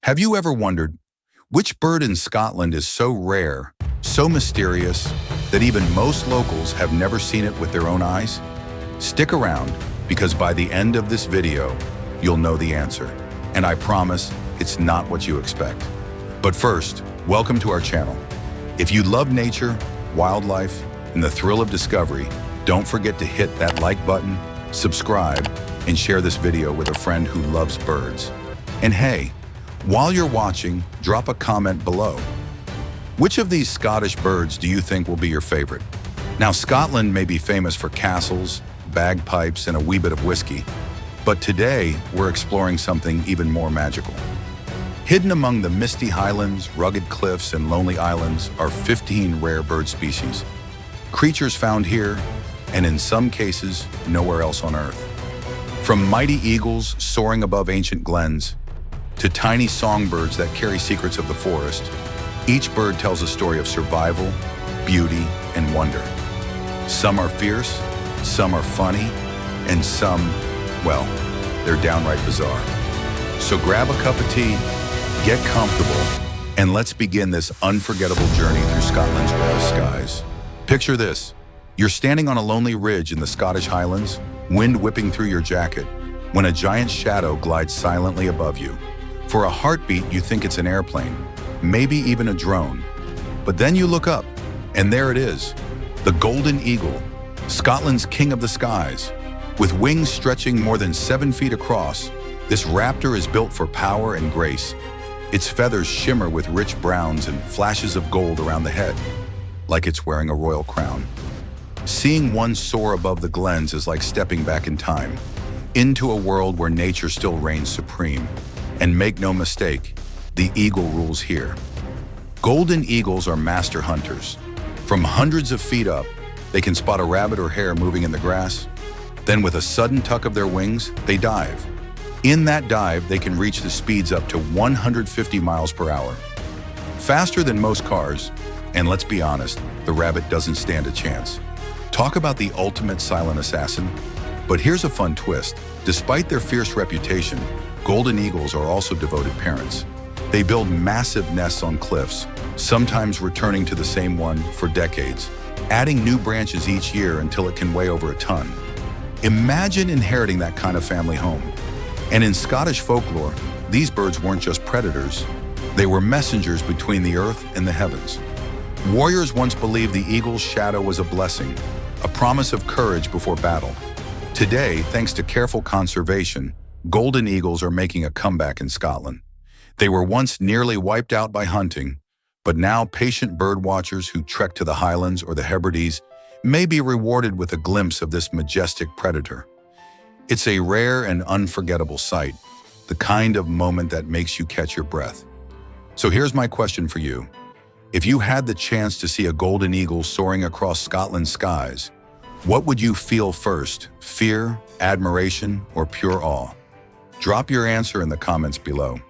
Have you ever wondered which bird in Scotland is so rare, so mysterious, that even most locals have never seen it with their own eyes? Stick around, because by the end of this video, you'll know the answer. And I promise, it's not what you expect. But first, welcome to our channel. If you love nature, wildlife, and the thrill of discovery, don't forget to hit that like button, subscribe, and share this video with a friend who loves birds. And hey, while you're watching, drop a comment below. Which of these Scottish birds do you think will be your favorite? Now, Scotland may be famous for castles, bagpipes, and a wee bit of whiskey, but today we're exploring something even more magical. Hidden among the misty Highlands, rugged cliffs, and lonely islands are 15 rare bird species. Creatures found here, and in some cases, nowhere else on Earth. From mighty eagles soaring above ancient glens, to tiny songbirds that carry secrets of the forest, each bird tells a story of survival, beauty, and wonder. Some are fierce, some are funny, and some, well, they're downright bizarre. So grab a cup of tea, get comfortable, and let's begin this unforgettable journey through Scotland's rarest skies. Picture this. You're standing on a lonely ridge in the Scottish Highlands, wind whipping through your jacket, when a giant shadow glides silently above you. For a heartbeat, you think it's an airplane, maybe even a drone. But then you look up, and there it is, the golden eagle, Scotland's king of the skies. With wings stretching more than 7 feet across, this raptor is built for power and grace. Its feathers shimmer with rich browns and flashes of gold around the head, like it's wearing a royal crown. Seeing one soar above the glens is like stepping back in time, into a world where nature still reigns supreme. And make no mistake, the eagle rules here. Golden eagles are master hunters. From hundreds of feet up, they can spot a rabbit or hare moving in the grass. Then with a sudden tuck of their wings, they dive. In that dive, they can reach the speeds up to 150 miles per hour. Faster than most cars, and let's be honest, the rabbit doesn't stand a chance. Talk about the ultimate silent assassin. But here's a fun twist. Despite their fierce reputation, golden eagles are also devoted parents. They build massive nests on cliffs, sometimes returning to the same one for decades, adding new branches each year until it can weigh over a ton. Imagine inheriting that kind of family home. And in Scottish folklore, these birds weren't just predators. They were messengers between the earth and the heavens. Warriors once believed the eagle's shadow was a blessing, a promise of courage before battle. Today, thanks to careful conservation, golden eagles are making a comeback in Scotland. They were once nearly wiped out by hunting, but now patient bird watchers who trek to the Highlands or the Hebrides may be rewarded with a glimpse of this majestic predator. It's a rare and unforgettable sight, the kind of moment that makes you catch your breath. So here's my question for you. If you had the chance to see a golden eagle soaring across Scotland's skies, what would you feel first? Fear, admiration, or pure awe? Drop your answer in the comments below.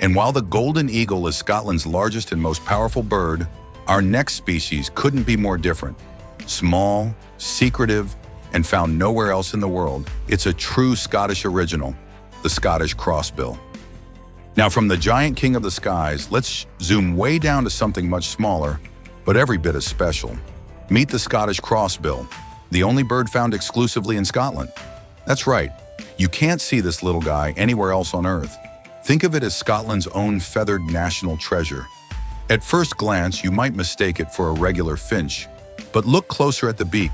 And while the golden eagle is Scotland's largest and most powerful bird, our next species couldn't be more different. Small, secretive, and found nowhere else in the world, it's a true Scottish original, the Scottish Crossbill. Now, from the giant king of the skies, let's zoom way down to something much smaller, but every bit as special. Meet the Scottish Crossbill, the only bird found exclusively in Scotland. That's right, you can't see this little guy anywhere else on Earth. Think of it as Scotland's own feathered national treasure. At first glance, you might mistake it for a regular finch, but look closer at the beak.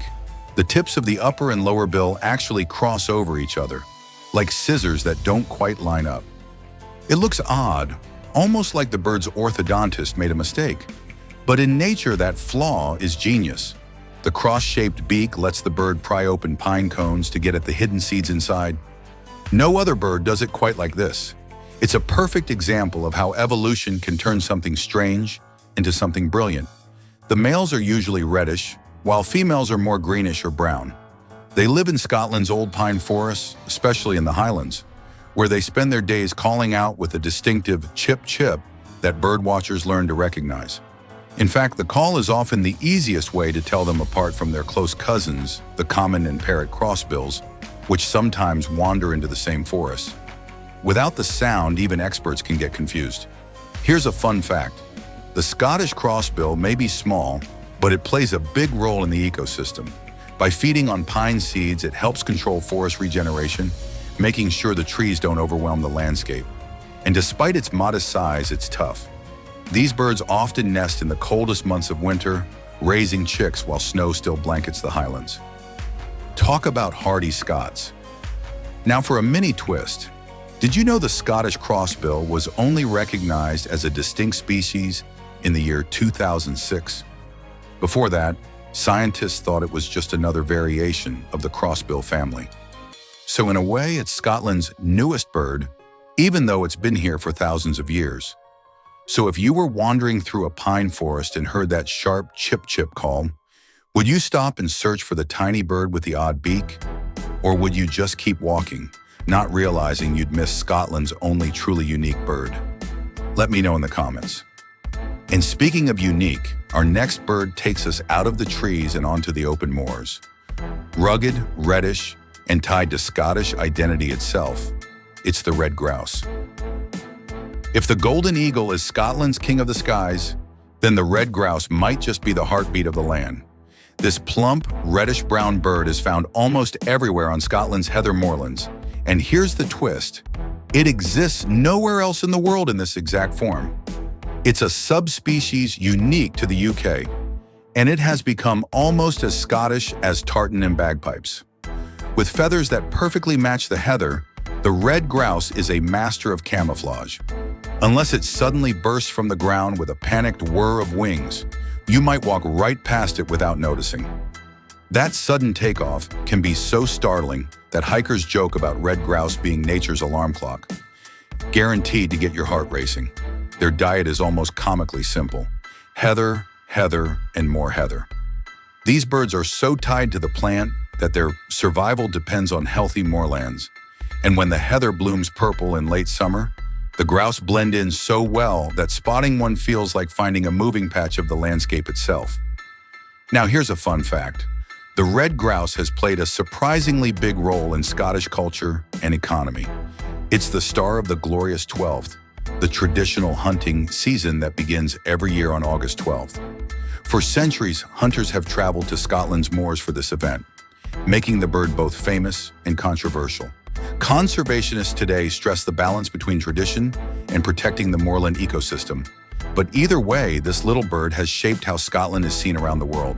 The tips of the upper and lower bill actually cross over each other, like scissors that don't quite line up. It looks odd, almost like the bird's orthodontist made a mistake. But in nature, that flaw is genius. The cross-shaped beak lets the bird pry open pine cones to get at the hidden seeds inside. No other bird does it quite like this. It's a perfect example of how evolution can turn something strange into something brilliant. The males are usually reddish, while females are more greenish or brown. They live in Scotland's old pine forests, especially in the Highlands, where they spend their days calling out with a distinctive chip-chip that birdwatchers learn to recognize. In fact, the call is often the easiest way to tell them apart from their close cousins, the common and parrot crossbills, which sometimes wander into the same forest. Without the sound, even experts can get confused. Here's a fun fact. The Scottish Crossbill may be small, but it plays a big role in the ecosystem. By feeding on pine seeds, it helps control forest regeneration, making sure the trees don't overwhelm the landscape. And despite its modest size, it's tough. These birds often nest in the coldest months of winter, raising chicks while snow still blankets the Highlands. Talk about hardy Scots. Now for a mini twist. Did you know the Scottish Crossbill was only recognized as a distinct species in the year 2006? Before that, scientists thought it was just another variation of the Crossbill family. So in a way, it's Scotland's newest bird, even though it's been here for thousands of years. So if you were wandering through a pine forest and heard that sharp chip-chip call, would you stop and search for the tiny bird with the odd beak? Or would you just keep walking, not realizing you'd missed Scotland's only truly unique bird? Let me know in the comments. And speaking of unique, our next bird takes us out of the trees and onto the open moors. Rugged, reddish, and tied to Scottish identity itself, it's the red grouse. If the golden eagle is Scotland's king of the skies, then the red grouse might just be the heartbeat of the land. This plump, reddish-brown bird is found almost everywhere on Scotland's heather moorlands. And here's the twist. It exists nowhere else in the world in this exact form. It's a subspecies unique to the UK, and it has become almost as Scottish as tartan and bagpipes. With feathers that perfectly match the heather, the red grouse is a master of camouflage. Unless it suddenly bursts from the ground with a panicked whir of wings, you might walk right past it without noticing. That sudden takeoff can be so startling that hikers joke about red grouse being nature's alarm clock, guaranteed to get your heart racing. Their diet is almost comically simple: heather, heather, and more heather. These birds are so tied to the plant that their survival depends on healthy moorlands. And when the heather blooms purple in late summer, the grouse blend in so well that spotting one feels like finding a moving patch of the landscape itself. Now here's a fun fact. The red grouse has played a surprisingly big role in Scottish culture and economy. It's the star of the Glorious 12th, the traditional hunting season that begins every year on August 12th. For centuries, hunters have traveled to Scotland's moors for this event, making the bird both famous and controversial. Conservationists today stress the balance between tradition and protecting the moorland ecosystem. But either way, this little bird has shaped how Scotland is seen around the world.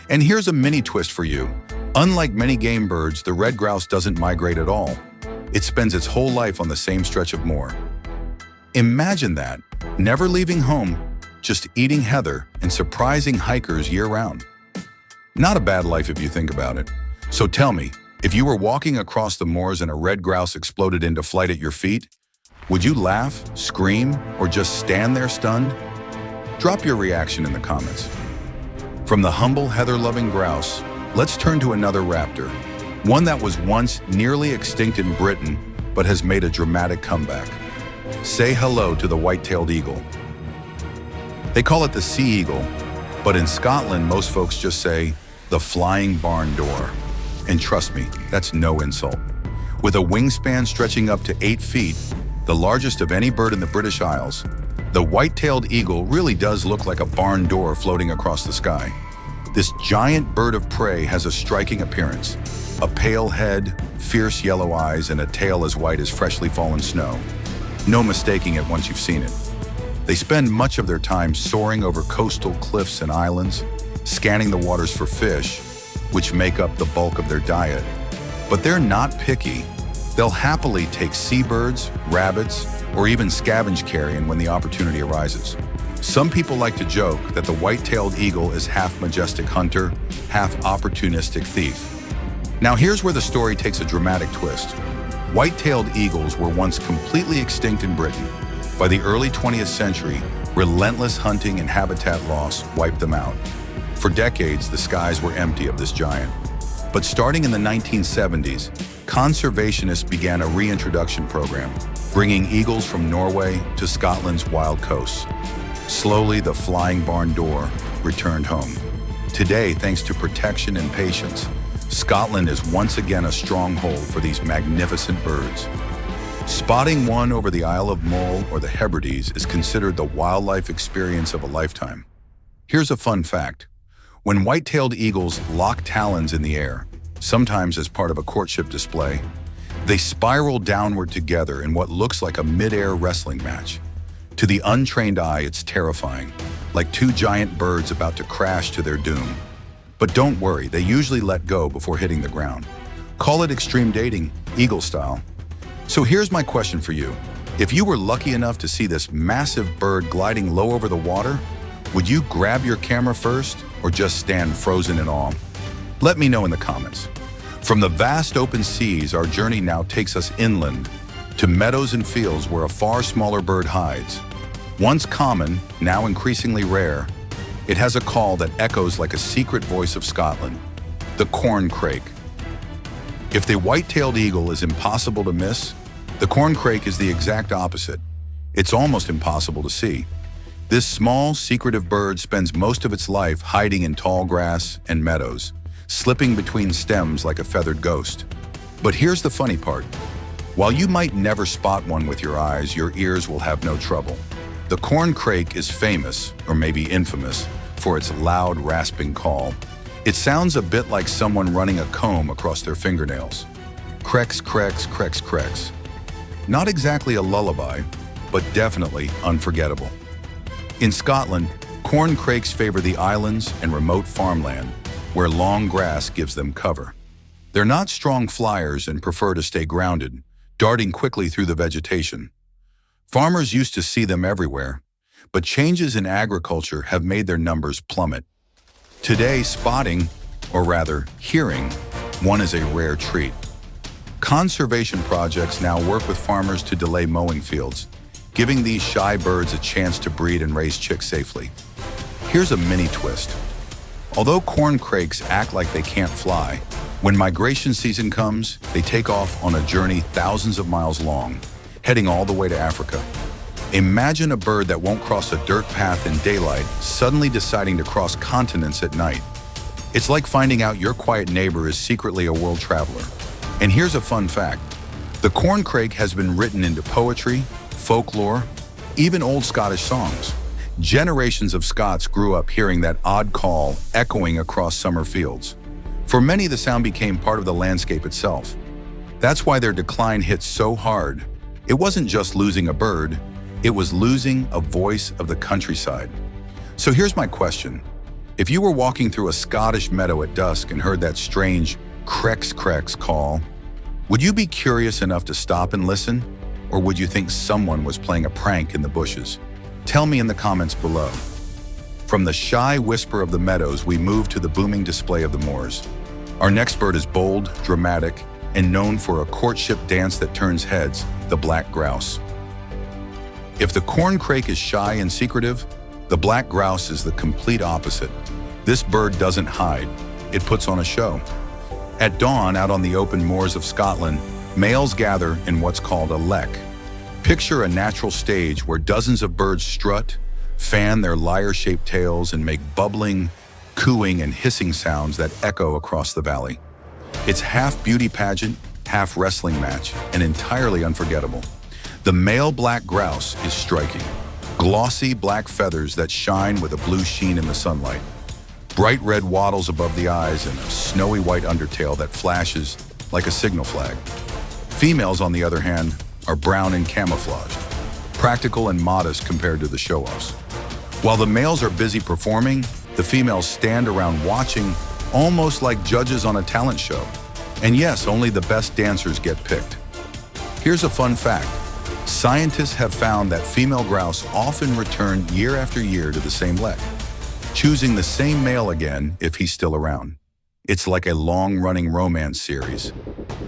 And here's a mini twist for you. Unlike many game birds, the red grouse doesn't migrate at all. It spends its whole life on the same stretch of moor. Imagine that, never leaving home, just eating heather and surprising hikers year-round. Not a bad life if you think about it. So tell me, if you were walking across the moors and a red grouse exploded into flight at your feet, would you laugh, scream, or just stand there stunned? Drop your reaction in the comments. From the humble heather-loving grouse, let's turn to another raptor, one that was once nearly extinct in Britain, but has made a dramatic comeback. Say hello to the white-tailed eagle. They call it the sea eagle, but in Scotland, most folks just say the flying barn door. And trust me, that's no insult. With a wingspan stretching up to 8 feet, the largest of any bird in the British Isles, the white-tailed eagle really does look like a barn door floating across the sky. This giant bird of prey has a striking appearance: a pale head, fierce yellow eyes, and a tail as white as freshly fallen snow. No mistaking it once you've seen it. They spend much of their time soaring over coastal cliffs and islands, scanning the waters for fish, which make up the bulk of their diet. But they're not picky. They'll happily take seabirds, rabbits, or even scavenge carrion when the opportunity arises. Some people like to joke that the white-tailed eagle is half majestic hunter, half opportunistic thief. Now here's where the story takes a dramatic twist. White-tailed eagles were once completely extinct in Britain. By the early 20th century, relentless hunting and habitat loss wiped them out. For decades, the skies were empty of this giant. But starting in the 1970s, conservationists began a reintroduction program, bringing eagles from Norway to Scotland's wild coasts. Slowly, the flying barn door returned home. Today, thanks to protection and patience, Scotland is once again a stronghold for these magnificent birds. Spotting one over the Isle of Mull or the Hebrides is considered the wildlife experience of a lifetime. Here's a fun fact. When white-tailed eagles lock talons in the air, sometimes as part of a courtship display, they spiral downward together in what looks like a mid-air wrestling match. To the untrained eye, it's terrifying, like two giant birds about to crash to their doom. But don't worry, they usually let go before hitting the ground. Call it extreme dating, eagle style. So here's my question for you. If you were lucky enough to see this massive bird gliding low over the water, would you grab your camera first or just stand frozen in awe? Let me know in the comments. From the vast open seas, our journey now takes us inland to meadows and fields where a far smaller bird hides. Once common, now increasingly rare, it has a call that echoes like a secret voice of Scotland, the Corncrake. If the white-tailed eagle is impossible to miss, the Corncrake is the exact opposite. It's almost impossible to see. This small, secretive bird spends most of its life hiding in tall grass and meadows, slipping between stems like a feathered ghost. But here's the funny part. While you might never spot one with your eyes, your ears will have no trouble. The Corncrake is famous, or maybe infamous, for its loud, rasping call. It sounds a bit like someone running a comb across their fingernails. Crex, crex, crex, crex. Not exactly a lullaby, but definitely unforgettable. In Scotland, Corncrakes favor the islands and remote farmland, where long grass gives them cover. They're not strong flyers and prefer to stay grounded, darting quickly through the vegetation. Farmers used to see them everywhere, but changes in agriculture have made their numbers plummet. Today, spotting, or rather, hearing, one is a rare treat. Conservation projects now work with farmers to delay mowing fields, giving these shy birds a chance to breed and raise chicks safely. Here's a mini twist. Although corncrakes act like they can't fly, when migration season comes, they take off on a journey thousands of miles long, heading all the way to Africa. Imagine a bird that won't cross a dirt path in daylight suddenly deciding to cross continents at night. It's like finding out your quiet neighbor is secretly a world traveler. And here's a fun fact. The corncrake has been written into poetry, folklore, even old Scottish songs. Generations of Scots grew up hearing that odd call echoing across summer fields. For many, the sound became part of the landscape itself. That's why their decline hit so hard. It wasn't just losing a bird, it was losing a voice of the countryside. So here's my question. If you were walking through a Scottish meadow at dusk and heard that strange Crex Crex call, would you be curious enough to stop and listen? Or would you think someone was playing a prank in the bushes? Tell me in the comments below. From the shy whisper of the meadows, we move to the booming display of the moors. Our next bird is bold, dramatic, and known for a courtship dance that turns heads, the black grouse. If the corncrake is shy and secretive, the black grouse is the complete opposite. This bird doesn't hide, it puts on a show. At dawn, out on the open moors of Scotland, males gather in what's called a lek. Picture a natural stage where dozens of birds strut, fan their lyre-shaped tails, and make bubbling, cooing, and hissing sounds that echo across the valley. It's half beauty pageant, half wrestling match, and entirely unforgettable. The male black grouse is striking. Glossy black feathers that shine with a blue sheen in the sunlight. Bright red wattles above the eyes and a snowy white undertail that flashes like a signal flag. Females, on the other hand, are brown and camouflaged, practical and modest compared to the show-offs. While the males are busy performing, the females stand around watching, almost like judges on a talent show. And yes, only the best dancers get picked. Here's a fun fact. Scientists have found that female grouse often return year after year to the same lek, choosing the same male again if he's still around. It's like a long-running romance series,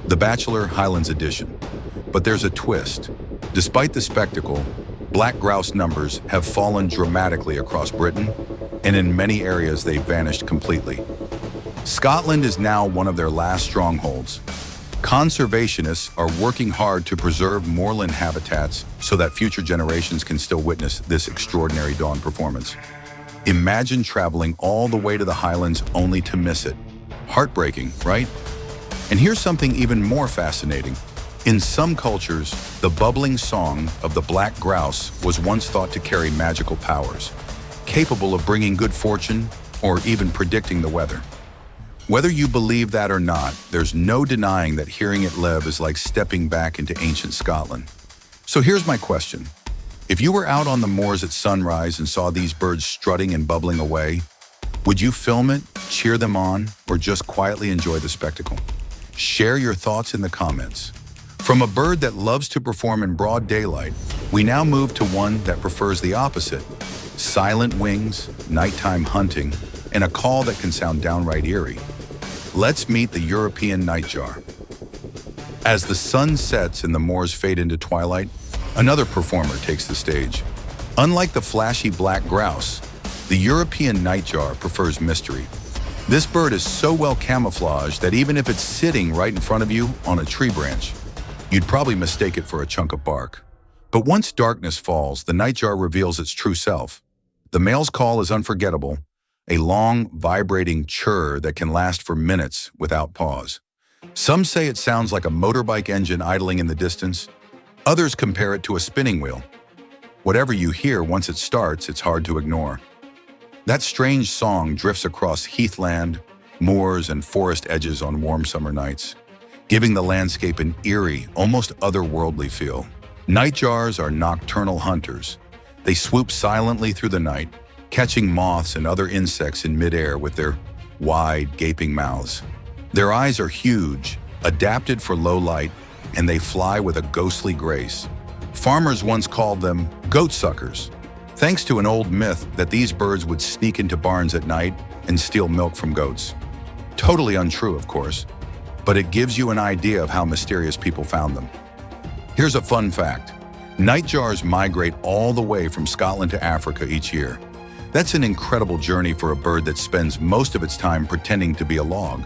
The Bachelor Highlands edition. But there's a twist. Despite the spectacle, black grouse numbers have fallen dramatically across Britain, and in many areas they've vanished completely. Scotland is now one of their last strongholds. Conservationists are working hard to preserve moorland habitats so that future generations can still witness this extraordinary dawn performance. Imagine traveling all the way to the Highlands only to miss it. Heartbreaking, right? And here's something even more fascinating. In some cultures, the bubbling song of the black grouse was once thought to carry magical powers, capable of bringing good fortune or even predicting the weather. Whether you believe that or not, there's no denying that hearing it live is like stepping back into ancient Scotland. So here's my question. If you were out on the moors at sunrise and saw these birds strutting and bubbling away, would you film it, cheer them on, or just quietly enjoy the spectacle? Share your thoughts in the comments. From a bird that loves to perform in broad daylight, we now move to one that prefers the opposite. Silent wings, nighttime hunting, and a call that can sound downright eerie. Let's meet the European nightjar. As the sun sets and the moors fade into twilight, another performer takes the stage. Unlike the flashy black grouse, the European nightjar prefers mystery. This bird is so well camouflaged that even if it's sitting right in front of you on a tree branch, you'd probably mistake it for a chunk of bark. But once darkness falls, the nightjar reveals its true self. The male's call is unforgettable, a long, vibrating chirr that can last for minutes without pause. Some say it sounds like a motorbike engine idling in the distance. Others compare it to a spinning wheel. Whatever you hear once it starts, it's hard to ignore. That strange song drifts across heathland, moors, and forest edges on warm summer nights, giving the landscape an eerie, almost otherworldly feel. Nightjars are nocturnal hunters. They swoop silently through the night, catching moths and other insects in midair with their wide, gaping mouths. Their eyes are huge, adapted for low light, and they fly with a ghostly grace. Farmers once called them goat suckers, thanks to an old myth that these birds would sneak into barns at night and steal milk from goats. Totally untrue, of course, but it gives you an idea of how mysterious people found them. Here's a fun fact. Nightjars migrate all the way from Scotland to Africa each year. That's an incredible journey for a bird that spends most of its time pretending to be a log.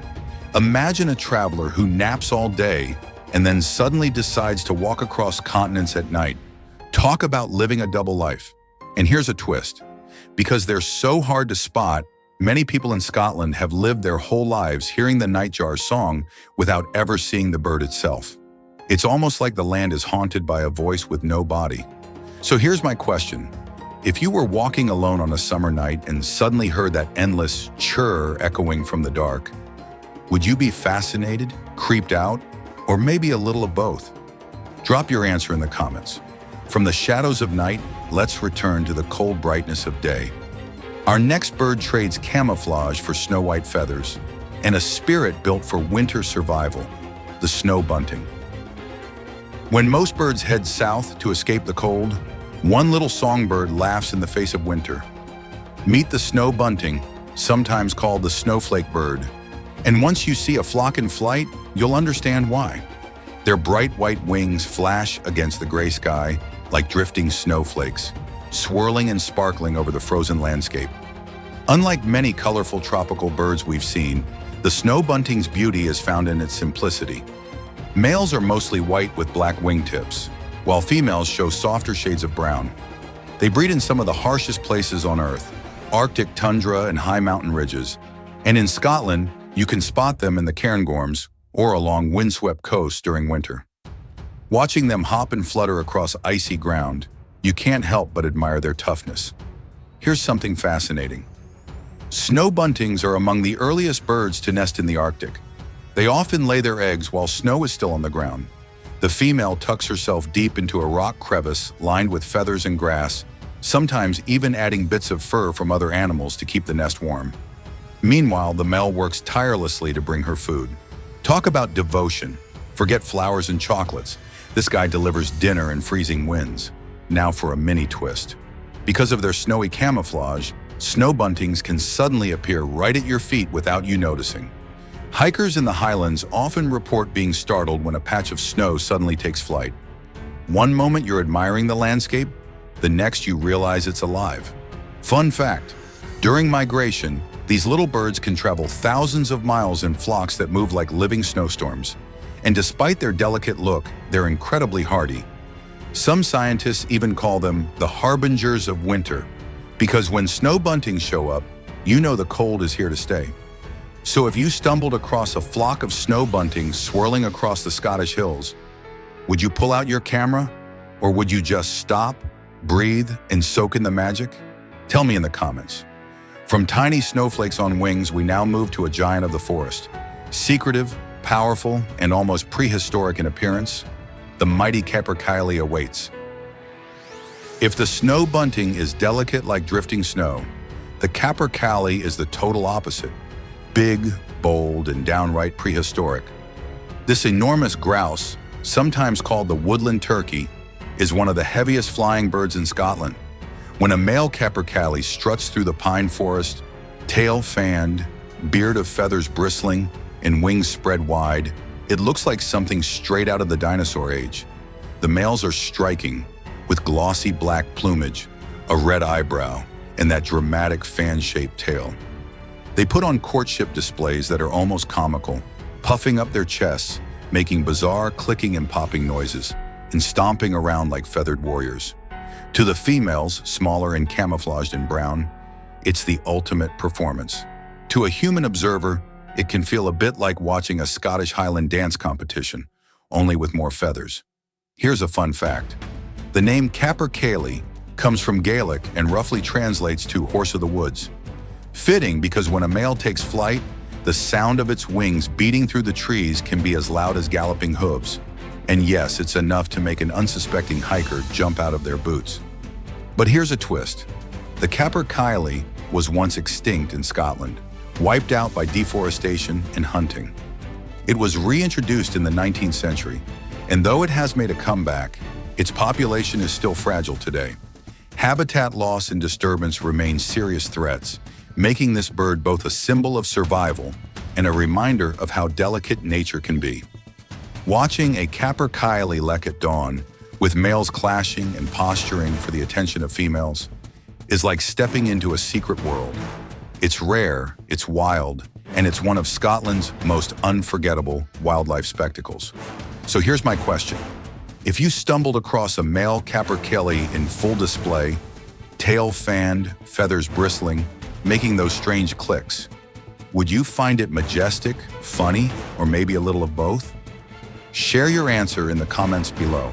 Imagine a traveler who naps all day and then suddenly decides to walk across continents at night. Talk about living a double life. And here's a twist. Because they're so hard to spot, many people in Scotland have lived their whole lives hearing the nightjar's song without ever seeing the bird itself. It's almost like the land is haunted by a voice with no body. So here's my question. If you were walking alone on a summer night and suddenly heard that endless chirr echoing from the dark, would you be fascinated, creeped out, or maybe a little of both? Drop your answer in the comments. From the shadows of night, let's return to the cold brightness of day. Our next bird trades camouflage for snow-white feathers and a spirit built for winter survival, the snow bunting. When most birds head south to escape the cold, one little songbird laughs in the face of winter. Meet the snow bunting, sometimes called the snowflake bird. And once you see a flock in flight, you'll understand why. Their bright white wings flash against the gray sky like drifting snowflakes, swirling and sparkling over the frozen landscape. Unlike many colorful tropical birds we've seen, the snow bunting's beauty is found in its simplicity. Males are mostly white with black wingtips, while females show softer shades of brown. They breed in some of the harshest places on Earth, Arctic tundra and high mountain ridges, and in Scotland, you can spot them in the cairngorms or along windswept coasts during winter. Watching them hop and flutter across icy ground, you can't help but admire their toughness. Here's something fascinating. Snow buntings are among the earliest birds to nest in the Arctic. They often lay their eggs while snow is still on the ground. The female tucks herself deep into a rock crevice lined with feathers and grass, sometimes even adding bits of fur from other animals to keep the nest warm. Meanwhile, the male works tirelessly to bring her food. Talk about devotion. Forget flowers and chocolates. This guy delivers dinner in freezing winds. Now for a mini twist. Because of their snowy camouflage, snow buntings can suddenly appear right at your feet without you noticing. Hikers in the Highlands often report being startled when a patch of snow suddenly takes flight. One moment you're admiring the landscape, the next you realize it's alive. Fun fact, during migration, these little birds can travel thousands of miles in flocks that move like living snowstorms. And despite their delicate look, they're incredibly hardy. Some scientists even call them the harbingers of winter, because when snow buntings show up, you know the cold is here to stay. So if you stumbled across a flock of snow buntings swirling across the Scottish hills, Would you pull out your camera? Or would you just stop, breathe, and soak in the magic? Tell me in the comments. From tiny snowflakes on wings, we now move to a giant of the forest. Secretive, powerful, and almost prehistoric in appearance, the mighty Capercaillie awaits. If the snow bunting is delicate like drifting snow, the Capercaillie is the total opposite. Big, bold, and downright prehistoric. This enormous grouse, sometimes called the woodland turkey, is one of the heaviest flying birds in Scotland. When a male Capercaillie struts through the pine forest, tail fanned, beard of feathers bristling, and wings spread wide, it looks like something straight out of the dinosaur age. The males are striking, with glossy black plumage, a red eyebrow, and that dramatic fan-shaped tail. They put on courtship displays that are almost comical, puffing up their chests, making bizarre clicking and popping noises, and stomping around like feathered warriors. To the females, smaller and camouflaged in brown, it's the ultimate performance. To a human observer, it can feel a bit like watching a Scottish Highland dance competition, only with more feathers. Here's a fun fact. The name Capercaillie comes from Gaelic and roughly translates to horse of the woods. Fitting because when a male takes flight, the sound of its wings beating through the trees can be as loud as galloping hooves. And yes, it's enough to make an unsuspecting hiker jump out of their boots. But here's a twist. The Capercaillie was once extinct in Scotland, wiped out by deforestation and hunting. It was reintroduced in the 19th century, and though it has made a comeback, its population is still fragile today. Habitat loss and disturbance remain serious threats, making this bird both a symbol of survival and a reminder of how delicate nature can be. Watching a Capercaillie lek at dawn, with males clashing and posturing for the attention of females, is like stepping into a secret world. It's rare, it's wild, and it's one of Scotland's most unforgettable wildlife spectacles. So here's my question. If you stumbled across a male Capercaillie in full display, tail fanned, feathers bristling, making those strange clicks, would you find it majestic, funny, or maybe a little of both? Share your answer in the comments below.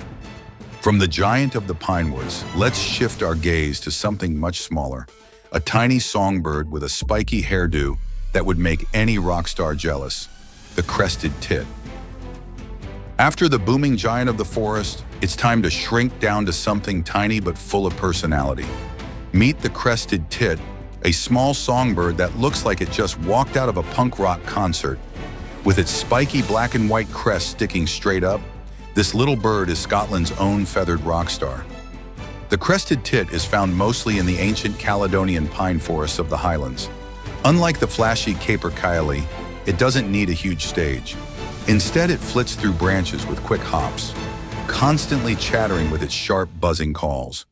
From the giant of the pine woods, let's shift our gaze to something much smaller, a tiny songbird with a spiky hairdo that would make any rock star jealous, the crested tit. After the booming giant of the forest, it's time to shrink down to something tiny but full of personality. Meet the crested tit, a small songbird that looks like it just walked out of a punk rock concert. With its spiky black and white crest sticking straight up, this little bird is Scotland's own feathered rock star. The crested tit is found mostly in the ancient Caledonian pine forests of the Highlands. Unlike the flashy Capercaillie, it doesn't need a huge stage. Instead, it flits through branches with quick hops, constantly chattering with its sharp, buzzing calls.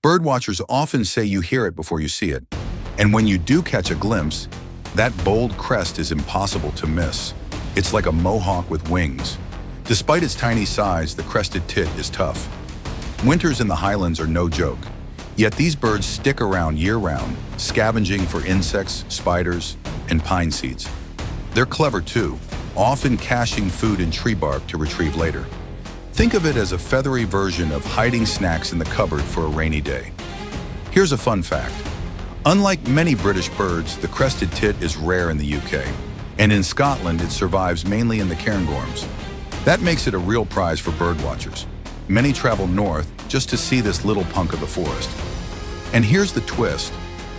Birdwatchers often say you hear it before you see it, and when you do catch a glimpse, that bold crest is impossible to miss. It's like a mohawk with wings. Despite its tiny size, the crested tit is tough. Winters in the Highlands are no joke, yet these birds stick around year-round, scavenging for insects, spiders, and pine seeds. They're clever too, often caching food in tree bark to retrieve later. Think of it as a feathery version of hiding snacks in the cupboard for a rainy day. Here's a fun fact. Unlike many British birds, the crested tit is rare in the UK, and in Scotland it survives mainly in the cairngorms. That makes it a real prize for birdwatchers. Many travel north just to see this little punk of the forest. And here's the twist.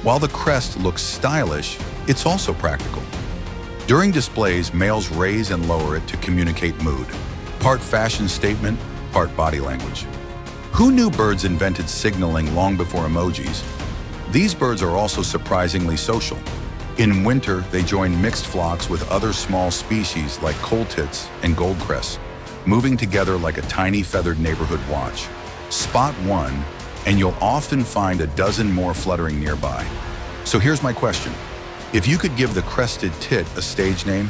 While the crest looks stylish, it's also practical. During displays, males raise and lower it to communicate mood. Part fashion statement, part body language. Who knew birds invented signaling long before emojis? These birds are also surprisingly social. In winter, they join mixed flocks with other small species like coal tits and goldcrests, moving together like a tiny feathered neighborhood watch. Spot one, and you'll often find a dozen more fluttering nearby. So here's my question. If you could give the crested tit a stage name,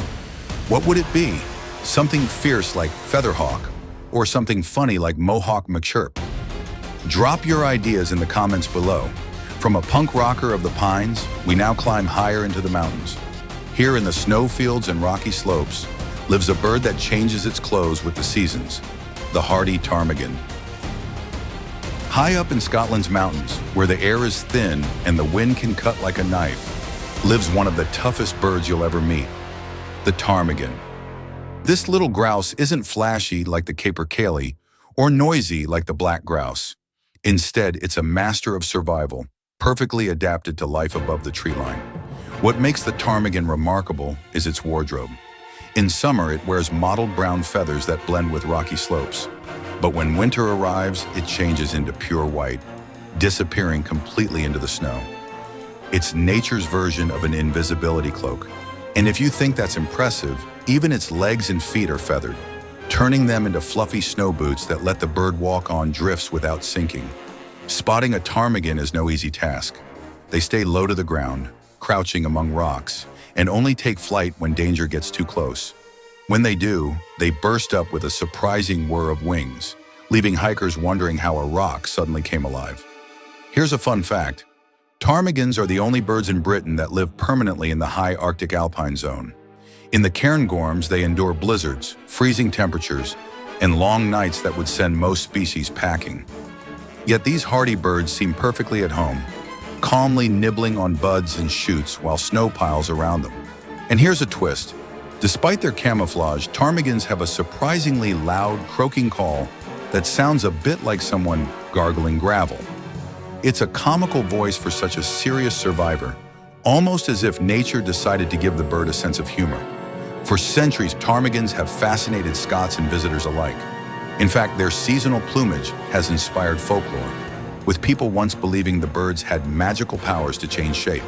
what would it be? Something fierce like Featherhawk, or something funny like Mohawk McChirp? Drop your ideas in the comments below. From a punk rocker of the pines, we now climb higher into the mountains. Here in the snowfields and rocky slopes lives a bird that changes its clothes with the seasons, the the hardy ptarmigan. High up in Scotland's mountains, where the air is thin and the wind can cut like a knife, lives one of the toughest birds you'll ever meet, the ptarmigan. This little grouse isn't flashy like the Capercaillie or noisy like the black grouse. Instead, it's a master of survival, perfectly adapted to life above the tree line. What makes the ptarmigan remarkable is its wardrobe. In summer, it wears mottled brown feathers that blend with rocky slopes. But when winter arrives, it changes into pure white, disappearing completely into the snow. It's nature's version of an invisibility cloak. And if you think that's impressive, even its legs and feet are feathered, turning them into fluffy snow boots that let the bird walk on drifts without sinking. Spotting a ptarmigan is no easy task. They stay low to the ground, crouching among rocks, and only take flight when danger gets too close. When they do, they burst up with a surprising whir of wings, leaving hikers wondering how a rock suddenly came alive. Here's a fun fact. Ptarmigans are the only birds in Britain that live permanently in the high Arctic alpine zone. In the cairngorms, they endure blizzards, freezing temperatures, and long nights that would send most species packing. Yet these hardy birds seem perfectly at home, calmly nibbling on buds and shoots while snow piles around them. And here's a twist. Despite their camouflage, ptarmigans have a surprisingly loud, croaking call that sounds a bit like someone gargling gravel. It's a comical voice for such a serious survivor, almost as if nature decided to give the bird a sense of humor. For centuries, ptarmigans have fascinated Scots and visitors alike. In fact, their seasonal plumage has inspired folklore, with people once believing the birds had magical powers to change shape.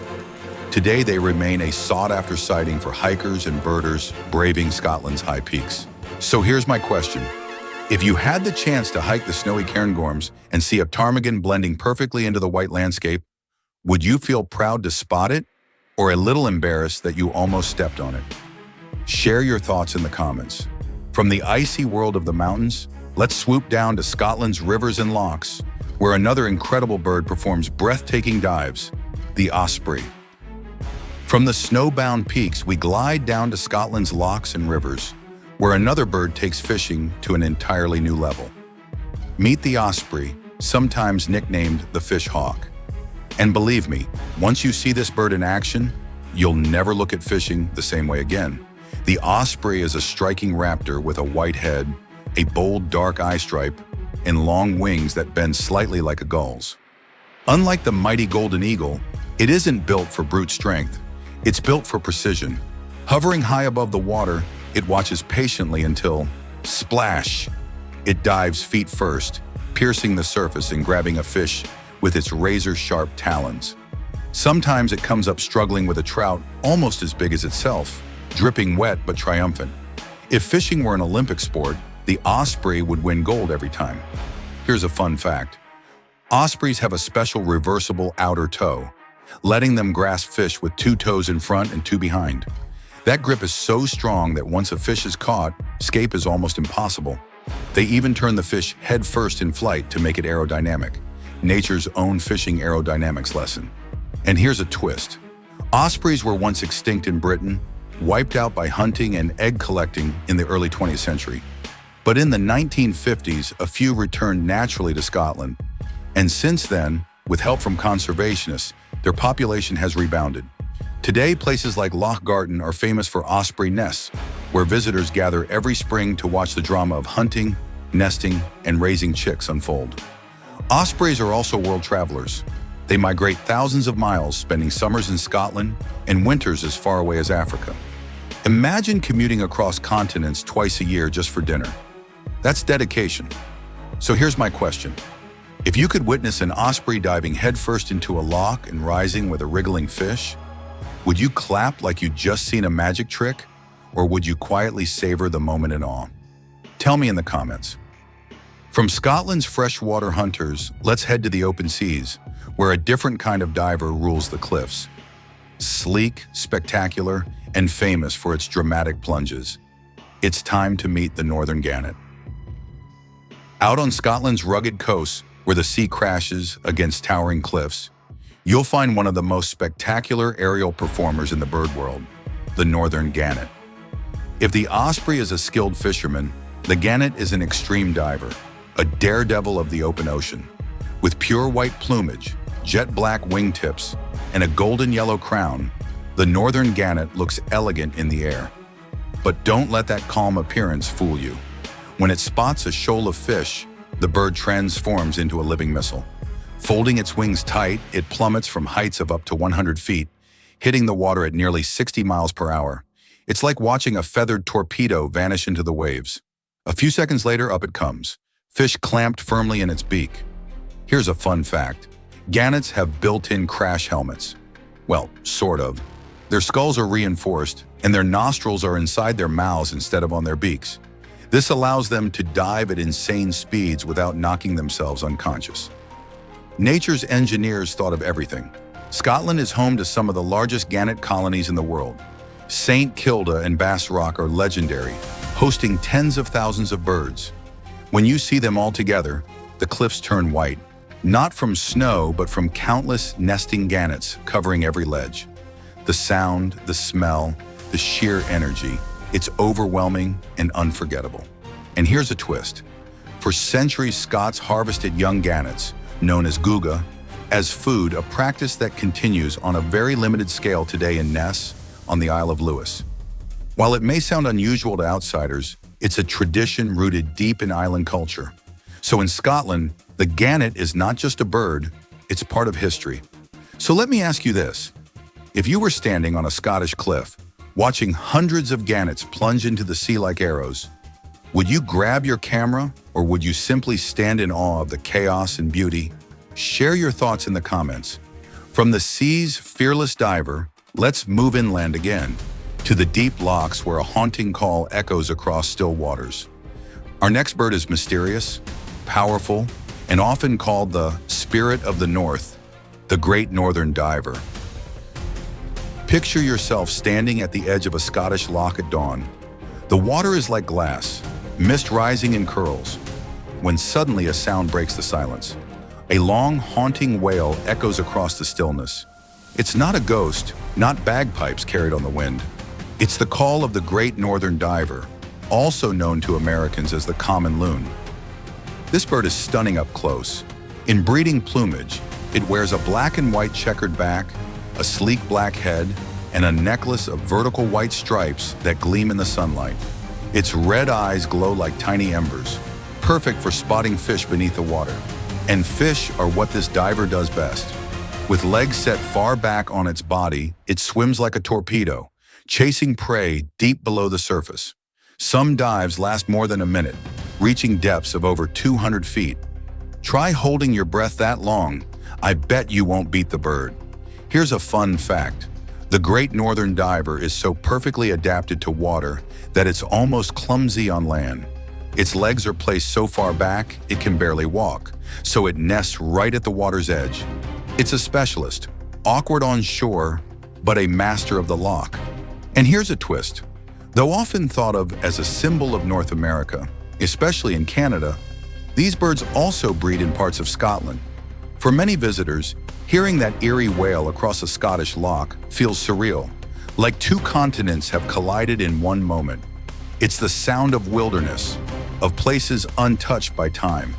Today, they remain a sought-after sighting for hikers and birders braving Scotland's high peaks. So here's my question. If you had the chance to hike the snowy cairngorms and see a ptarmigan blending perfectly into the white landscape, would you feel proud to spot it, or a little embarrassed that you almost stepped on it? Share your thoughts in the comments. From the icy world of the mountains, let's swoop down to Scotland's rivers and lochs, where another incredible bird performs breathtaking dives, the osprey. From the snowbound peaks, we glide down to Scotland's lochs and rivers, where another bird takes fishing to an entirely new level. Meet the osprey, sometimes nicknamed the fish hawk. And believe me, once you see this bird in action, you'll never look at fishing the same way again. The osprey is a striking raptor with a white head, a bold dark eye stripe, and long wings that bend slightly like a gull's. Unlike the mighty golden eagle, it isn't built for brute strength. It's built for precision. Hovering high above the water, it watches patiently until, splash! It dives feet first, piercing the surface and grabbing a fish with its razor-sharp talons. Sometimes it comes up struggling with a trout almost as big as itself, dripping wet but triumphant. If fishing were an Olympic sport, the osprey would win gold every time. Here's a fun fact. Ospreys have a special reversible outer toe, letting them grasp fish with 2 toes in front and 2 behind. That grip is so strong that once a fish is caught, escape is almost impossible. They even turn the fish head first in flight to make it aerodynamic, nature's own fishing aerodynamics lesson. And here's a twist. Ospreys were once extinct in Britain, wiped out by hunting and egg collecting in the early 20th century. But in the 1950s, a few returned naturally to Scotland. And since then, with help from conservationists, their population has rebounded. Today, places like Loch Garten are famous for osprey nests, where visitors gather every spring to watch the drama of hunting, nesting, and raising chicks unfold. Ospreys are also world travelers. They migrate thousands of miles, spending summers in Scotland and winters as far away as Africa. Imagine commuting across continents twice a year just for dinner. That's dedication. So here's my question. If you could witness an osprey diving headfirst into a loch and rising with a wriggling fish, would you clap like you'd just seen a magic trick, or would you quietly savor the moment in awe? Tell me in the comments. From Scotland's freshwater hunters, let's head to the open seas, where a different kind of diver rules the cliffs. Sleek, spectacular, and famous for its dramatic plunges. It's time to meet the northern gannet. Out on Scotland's rugged coasts, where the sea crashes against towering cliffs, you'll find one of the most spectacular aerial performers in the bird world, the northern gannet. If the osprey is a skilled fisherman, The gannet is an extreme diver, a daredevil of the open ocean. With pure white plumage, jet black wingtips, and a golden yellow crown, the northern gannet looks elegant in the air. But don't let that calm appearance fool you. When it spots a shoal of fish, the bird transforms into a living missile. Folding its wings tight, it plummets from heights of up to 100 feet, hitting the water at nearly 60 miles per hour. It's like watching a feathered torpedo vanish into the waves. A few seconds later, up it comes, fish clamped firmly in its beak. Here's a fun fact. Gannets have built-in crash helmets. Well, sort of. Their skulls are reinforced, and their nostrils are inside their mouths instead of on their beaks. This allows them to dive at insane speeds without knocking themselves unconscious. Nature's engineers thought of everything. Scotland is home to some of the largest gannet colonies in the world. St. Kilda and Bass Rock are legendary, hosting tens of thousands of birds. When you see them all together, the cliffs turn white, not from snow, but from countless nesting gannets covering every ledge. The sound, the smell, the sheer energy, it's overwhelming and unforgettable. And here's a twist. For centuries, Scots harvested young gannets, known as guga, as food, a practice that continues on a very limited scale today in Ness on the Isle of Lewis. While it may sound unusual to outsiders, it's a tradition rooted deep in island culture. So in Scotland, the gannet is not just a bird, it's part of history. So let me ask you this. If you were standing on a Scottish cliff, watching hundreds of gannets plunge into the sea like arrows, would you grab your camera or would you simply stand in awe of the chaos and beauty? Share your thoughts in the comments. From the sea's fearless diver, let's move inland again, to the deep lochs where a haunting call echoes across still waters. Our next bird is mysterious, powerful, and often called the spirit of the north, the great northern diver. Picture yourself standing at the edge of a Scottish loch at dawn. The water is like glass, mist rising in curls, when suddenly a sound breaks the silence. A long, haunting wail echoes across the stillness. It's not a ghost, not bagpipes carried on the wind. It's the call of the great northern diver, also known to Americans as the common loon. This bird is stunning up close. In breeding plumage, it wears a black and white checkered back, a sleek black head, and a necklace of vertical white stripes that gleam in the sunlight. Its red eyes glow like tiny embers, perfect for spotting fish beneath the water. And fish are what this diver does best. With legs set far back on its body, it swims like a torpedo, chasing prey deep below the surface. Some dives last more than a minute, reaching depths of over 200 feet. Try holding your breath that long. I bet you won't beat the bird. Here's a fun fact. The great northern diver is so perfectly adapted to water that it's almost clumsy on land. Its legs are placed so far back, it can barely walk, so it nests right at the water's edge. It's a specialist, awkward on shore, but a master of the loch. And here's a twist. Though often thought of as a symbol of North America, especially in Canada, these birds also breed in parts of Scotland. For many visitors, hearing that eerie wail across a Scottish loch feels surreal, like two continents have collided in one moment. It's the sound of wilderness, of places untouched by time.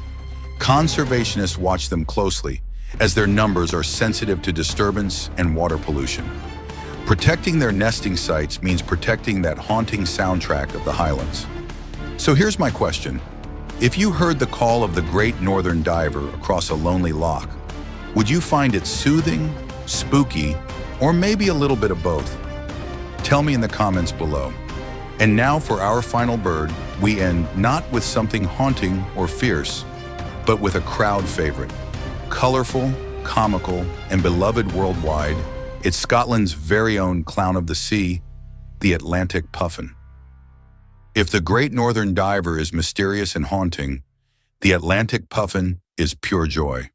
Conservationists watch them closely, as their numbers are sensitive to disturbance and water pollution. Protecting their nesting sites means protecting that haunting soundtrack of the Highlands. So here's my question. If you heard the call of the great northern diver across a lonely loch, would you find it soothing, spooky, or maybe a little bit of both? Tell me in the comments below. And now for our final bird, we end not with something haunting or fierce, but with a crowd favorite. Colorful, comical, and beloved worldwide, it's Scotland's very own clown of the sea, the Atlantic Puffin. If the great northern diver is mysterious and haunting, the Atlantic Puffin is pure joy.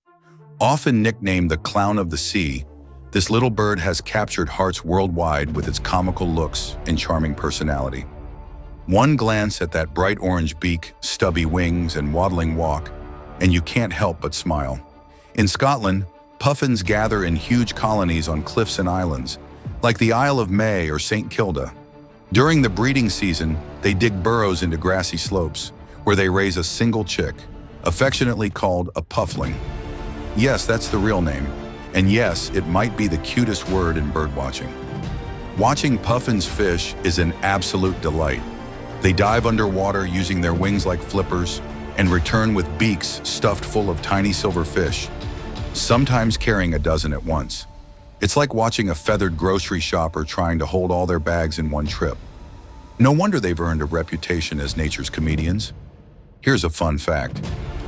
Often nicknamed the clown of the sea, this little bird has captured hearts worldwide with its comical looks and charming personality. One glance at that bright orange beak, stubby wings, and waddling walk, and you can't help but smile. In Scotland, puffins gather in huge colonies on cliffs and islands, like the Isle of May or St. Kilda. During the breeding season, they dig burrows into grassy slopes, where they raise a single chick, affectionately called a puffling. Yes, that's the real name. And yes, it might be the cutest word in birdwatching. Watching puffins fish is an absolute delight. They dive underwater using their wings like flippers and return with beaks stuffed full of tiny silver fish, sometimes carrying a dozen at once. It's like watching a feathered grocery shopper trying to hold all their bags in one trip. No wonder they've earned a reputation as nature's comedians. Here's a fun fact.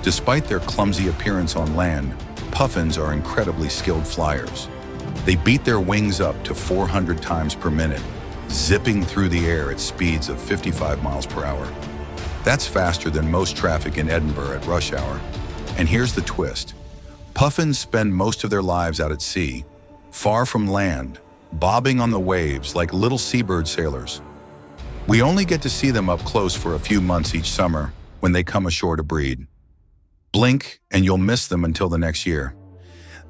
Despite their clumsy appearance on land, puffins are incredibly skilled flyers. They beat their wings up to 400 times per minute, zipping through the air at speeds of 55 miles per hour. That's faster than most traffic in Edinburgh at rush hour. And here's the twist. Puffins spend most of their lives out at sea, far from land, bobbing on the waves like little seabird sailors. We only get to see them up close for a few months each summer when they come ashore to breed. Blink and you'll miss them until the next year.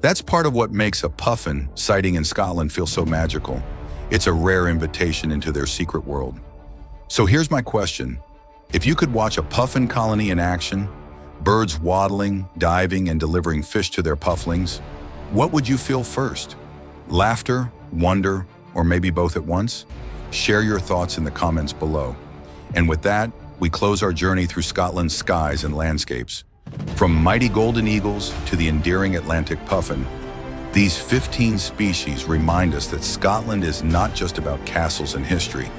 That's part of what makes a puffin sighting in Scotland feel so magical. It's a rare invitation into their secret world. So here's my question. If you could watch a puffin colony in action, birds waddling, diving, and delivering fish to their pufflings, what would you feel first? Laughter, wonder, or maybe both at once? Share your thoughts in the comments below. And with that, we close our journey through Scotland's skies and landscapes. From mighty golden eagles to the endearing Atlantic puffin, these 15 species remind us that Scotland is not just about castles and history.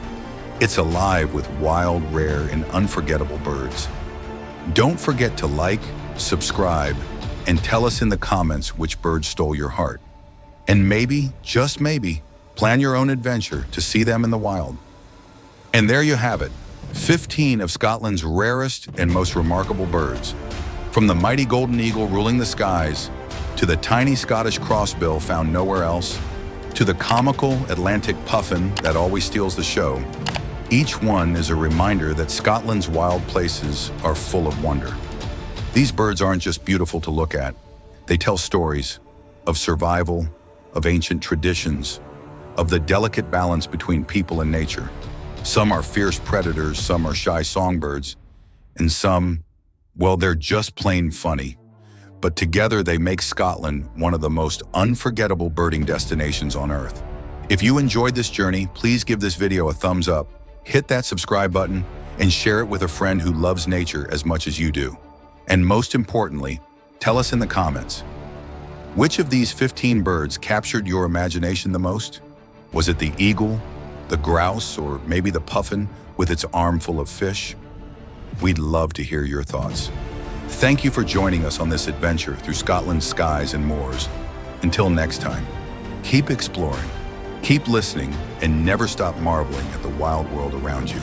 It's alive with wild, rare, and unforgettable birds. Don't forget to like, subscribe, and tell us in the comments which bird stole your heart. And maybe, just maybe, plan your own adventure to see them in the wild. And there you have it, 15 of Scotland's rarest and most remarkable birds. From the mighty golden eagle ruling the skies, to the tiny Scottish crossbill found nowhere else, to the comical Atlantic puffin that always steals the show, each one is a reminder that Scotland's wild places are full of wonder. These birds aren't just beautiful to look at. They tell stories of survival, of ancient traditions, of the delicate balance between people and nature. Some are fierce predators, some are shy songbirds, and some, well, they're just plain funny. But together they make Scotland one of the most unforgettable birding destinations on Earth. If you enjoyed this journey, please give this video a thumbs up, hit that subscribe button, and share it with a friend who loves nature as much as you do. And most importantly, tell us in the comments, which of these 15 birds captured your imagination the most? Was it the eagle, the grouse, or maybe the puffin with its armful of fish? We'd love to hear your thoughts. Thank you for joining us on this adventure through Scotland's skies and moors. Until next time, keep exploring, keep listening, and never stop marveling at the wild world around you.